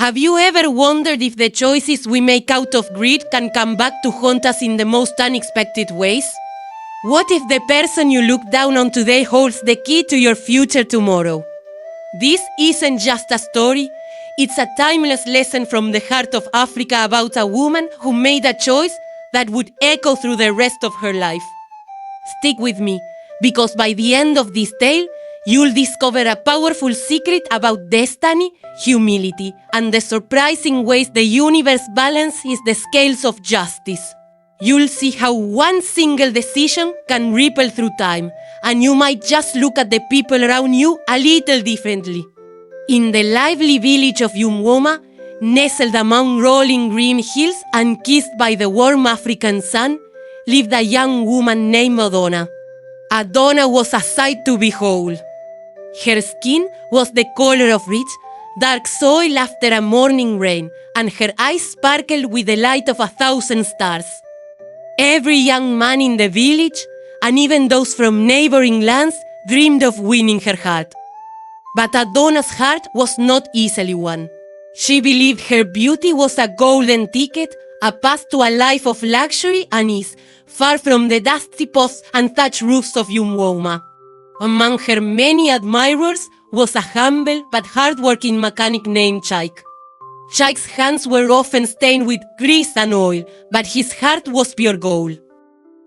Have you ever wondered if the choices we make out of greed can come back to haunt us in the most unexpected ways? What if the person you look down on today holds the key to your future tomorrow? This isn't just a story, it's a timeless lesson from the heart of Africa about a woman who made a choice that would echo through the rest of her life. Stick with me, because by the end of this tale, you'll discover a powerful secret about destiny, humility, and the surprising ways the universe balances the scales of justice. You'll see how one single decision can ripple through time, and you might just look at the people around you a little differently. In the lively village of Umwoma, nestled among rolling green hills and kissed by the warm African sun, lived a young woman named Adona. Adona was a sight to behold. Her skin was the color of rich, dark soil after a morning rain, and her eyes sparkled with the light of 1,000 stars. Every young man in the village, and even those from neighboring lands, dreamed of winning her heart. But Adona's heart was not easily won. She believed her beauty was a golden ticket, a path to a life of luxury and ease, far from the dusty posts and thatched roofs of Umwoma. Among her many admirers was a humble but hard-working mechanic named Chaik. Chaik's hands were often stained with grease and oil, but his heart was pure gold.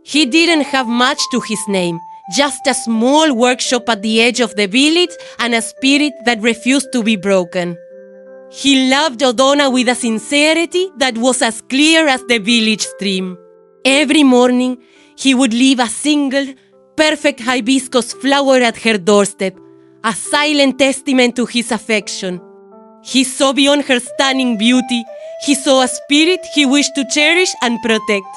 He didn't have much to his name, just a small workshop at the edge of the village and a spirit that refused to be broken. He loved Adona with a sincerity that was as clear as the village stream. Every morning, he would leave a single, perfect hibiscus flower at her doorstep, a silent testament to his affection. He saw beyond her stunning beauty. He saw a spirit he wished to cherish and protect.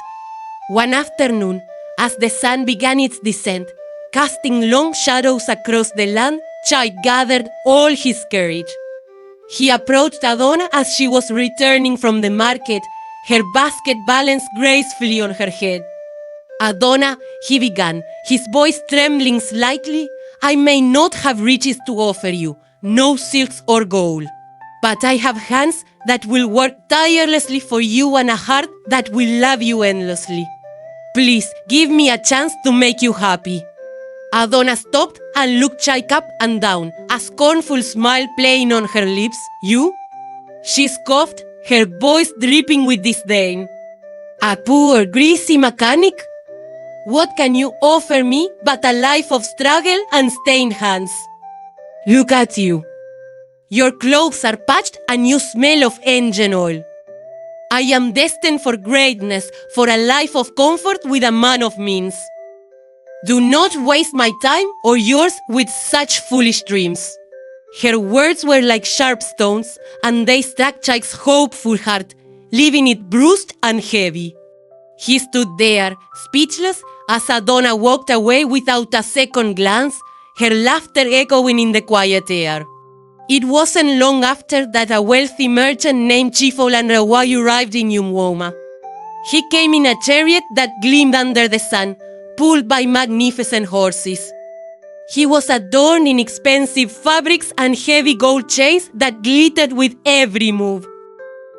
One afternoon, as the sun began its descent, casting long shadows across the land, Chai gathered all his courage. He approached Adona as she was returning from the market, her basket balanced gracefully on her head. Adona, he began, his voice trembling slightly, I may not have riches to offer you, no silks or gold. But I have hands that will work tirelessly for you and a heart that will love you endlessly. Please, give me a chance to make you happy. Adona stopped and looked Chaik up and down, a scornful smile playing on her lips. You? She scoffed, her voice dripping with disdain. A poor, greasy mechanic? What can you offer me but a life of struggle and stained hands? Look at you. Your clothes are patched and you smell of engine oil. I am destined for greatness, for a life of comfort with a man of means. Do not waste my time or yours with such foolish dreams. Her words were like sharp stones, and they struck Chaik's hopeful heart, leaving it bruised and heavy. He stood there, speechless, as Adona walked away without a second glance, her laughter echoing in the quiet air. It wasn't long after that a wealthy merchant named Chifo Lanrawai arrived in Umwoma. He came in a chariot that gleamed under the sun, pulled by magnificent horses. He was adorned in expensive fabrics and heavy gold chains that glittered with every move.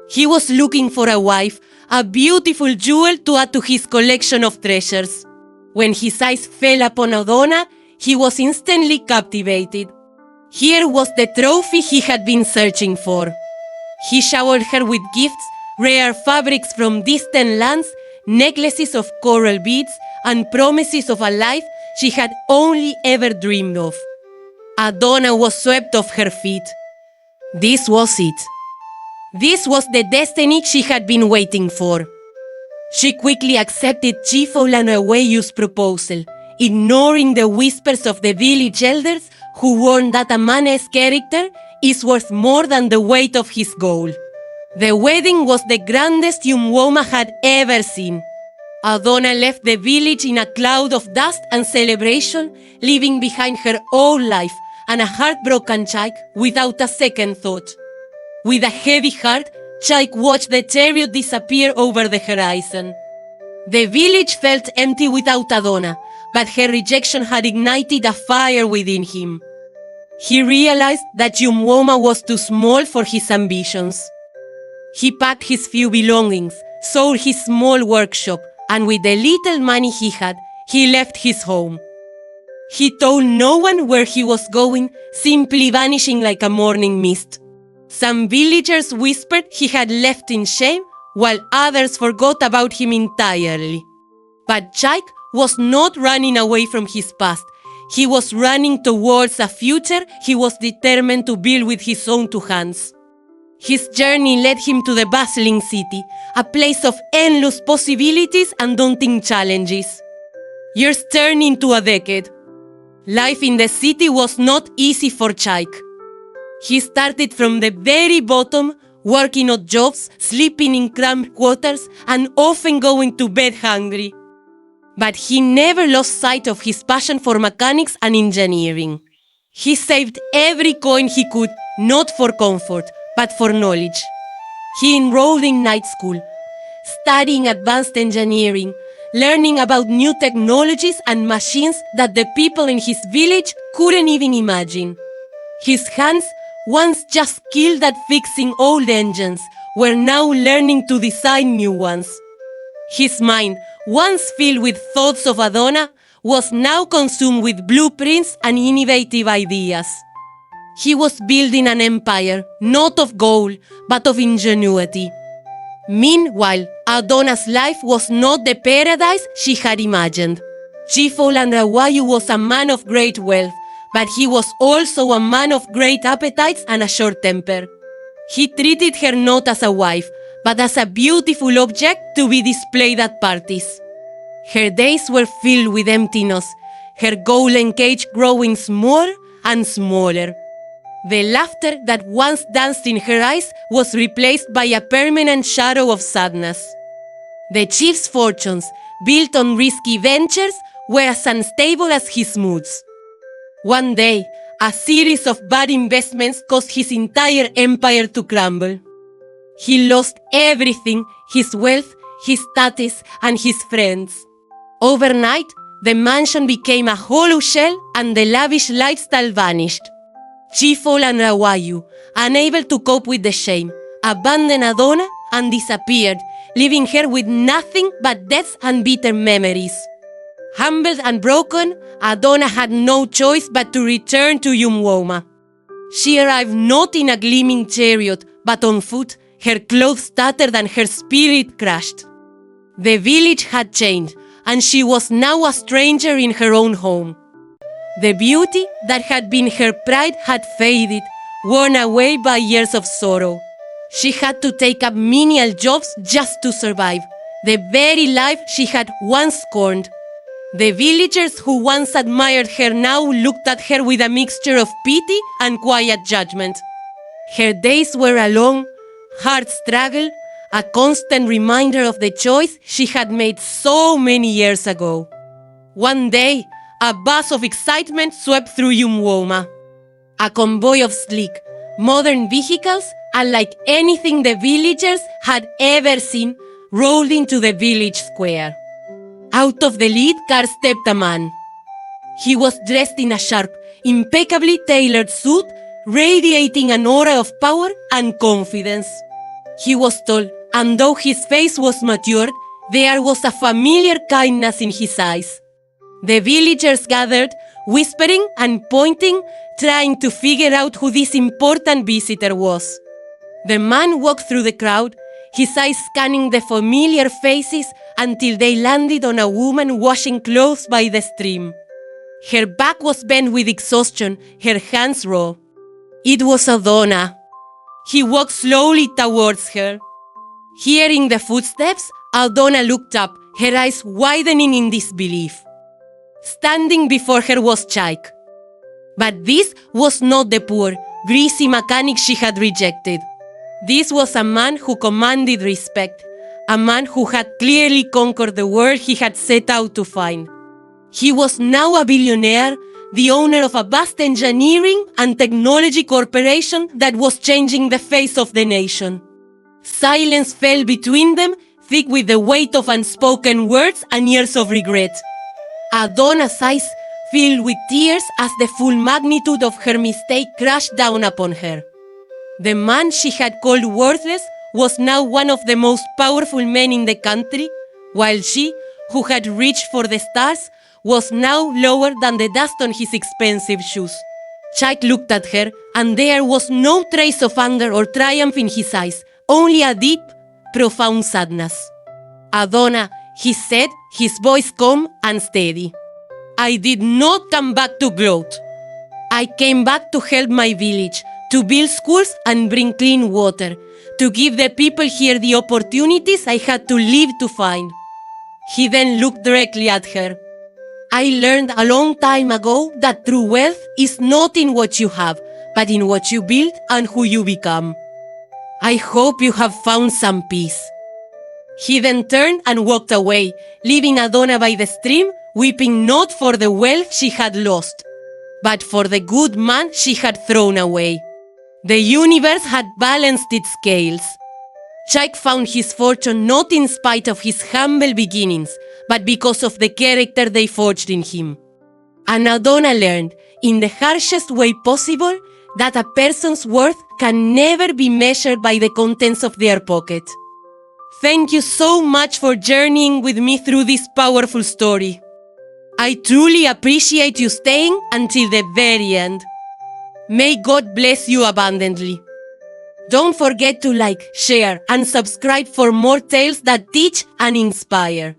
He was looking for a wife, a beautiful jewel to add to his collection of treasures. When his eyes fell upon Adona, he was instantly captivated. Here was the trophy he had been searching for. He showered her with gifts, rare fabrics from distant lands, necklaces of coral beads, and promises of a life she had only ever dreamed of. Adona was swept off her feet. This was it. This was the destiny she had been waiting for. She quickly accepted Chifo Lanrawai's proposal, ignoring the whispers of the village elders who warned that a man's character is worth more than the weight of his gold. The wedding was the grandest Umwoma had ever seen. Adona left the village in a cloud of dust and celebration, leaving behind her own life and a heartbroken Chaik without a second thought. With a heavy heart, Chaik watched the chariot disappear over the horizon. The village felt empty without Adona, but her rejection had ignited a fire within him. He realized that Umwoma was too small for his ambitions. He packed his few belongings, sold his small workshop, and with the little money he had, he left his home. He told no one where he was going, simply vanishing like a morning mist. Some villagers whispered he had left in shame, while others forgot about him entirely. But Chaik was not running away from his past. He was running towards a future he was determined to build with his own two hands. His journey led him to the bustling city, a place of endless possibilities and daunting challenges. Years turned into a decade. Life in the city was not easy for Chaik. He started from the very bottom, working odd jobs, sleeping in cramped quarters, and often going to bed hungry. But he never lost sight of his passion for mechanics and engineering. He saved every coin he could, not for comfort, but for knowledge. He enrolled in night school, studying advanced engineering, learning about new technologies and machines that the people in his village couldn't even imagine. His hands, once just skilled at fixing old engines, were now learning to design new ones. His mind, once filled with thoughts of Adona, was now consumed with blueprints and innovative ideas. He was building an empire, not of gold, but of ingenuity. Meanwhile, Adona's life was not the paradise she had imagined. Chifo Landrawayu was a man of great wealth, but he was also a man of great appetites and a short temper. He treated her not as a wife, but as a beautiful object to be displayed at parties. Her days were filled with emptiness, her golden cage growing smaller and smaller. The laughter that once danced in her eyes was replaced by a permanent shadow of sadness. The chief's fortunes, built on risky ventures, were as unstable as his moods. One day, a series of bad investments caused his entire empire to crumble. He lost everything, his wealth, his status, and his friends. Overnight, the mansion became a hollow shell and the lavish lifestyle vanished. Chifo Landrawayu, unable to cope with the shame, abandoned Adona and disappeared, leaving her with nothing but death and bitter memories. Humbled and broken, Adona had no choice but to return to Umwoma. She arrived not in a gleaming chariot, but on foot, her clothes tattered and her spirit crushed. The village had changed, and she was now a stranger in her own home. The beauty that had been her pride had faded, worn away by years of sorrow. She had to take up menial jobs just to survive, the very life she had once scorned. The villagers who once admired her now looked at her with a mixture of pity and quiet judgment. Her days were a long, hard struggle, a constant reminder of the choice she had made so many years ago. One day, a buzz of excitement swept through Umwoma. A convoy of sleek, modern vehicles, unlike anything the villagers had ever seen, rolled into the village square. Out of the lead car stepped a man. He was dressed in a sharp, impeccably tailored suit, radiating an aura of power and confidence. He was tall, and though his face was matured, there was a familiar kindness in his eyes. The villagers gathered, whispering and pointing, trying to figure out who this important visitor was. The man walked through the crowd, his eyes scanning the familiar faces until they landed on a woman washing clothes by the stream. Her back was bent with exhaustion, her hands raw. It was Adona. He walked slowly towards her. Hearing the footsteps, Adona looked up, her eyes widening in disbelief. Standing before her was Chaik. But this was not the poor, greasy mechanic she had rejected. This was a man who commanded respect, a man who had clearly conquered the world he had set out to find. He was now a billionaire, the owner of a vast engineering and technology corporation that was changing the face of the nation. Silence fell between them, thick with the weight of unspoken words and years of regret. Adona's eyes filled with tears as the full magnitude of her mistake crashed down upon her. The man she had called worthless was now one of the most powerful men in the country, while she, who had reached for the stars, was now lower than the dust on his expensive shoes. Jack looked at her, and there was no trace of anger or triumph in his eyes, only a deep, profound sadness. Adona, he said, his voice calm and steady. I did not come back to gloat. I came back to help my village, to build schools and bring clean water, to give the people here the opportunities I had to live to find. He then looked directly at her. I learned a long time ago that true wealth is not in what you have, but in what you build and who you become. I hope you have found some peace. He then turned and walked away, leaving Adona by the stream, weeping not for the wealth she had lost, but for the good man she had thrown away. The universe had balanced its scales. Jack found his fortune not in spite of his humble beginnings, but because of the character they forged in him. And Adona learned, in the harshest way possible, that a person's worth can never be measured by the contents of their pocket. Thank you so much for journeying with me through this powerful story. I truly appreciate you staying until the very end. May God bless you abundantly. Don't forget to like, share, and subscribe for more tales that teach and inspire.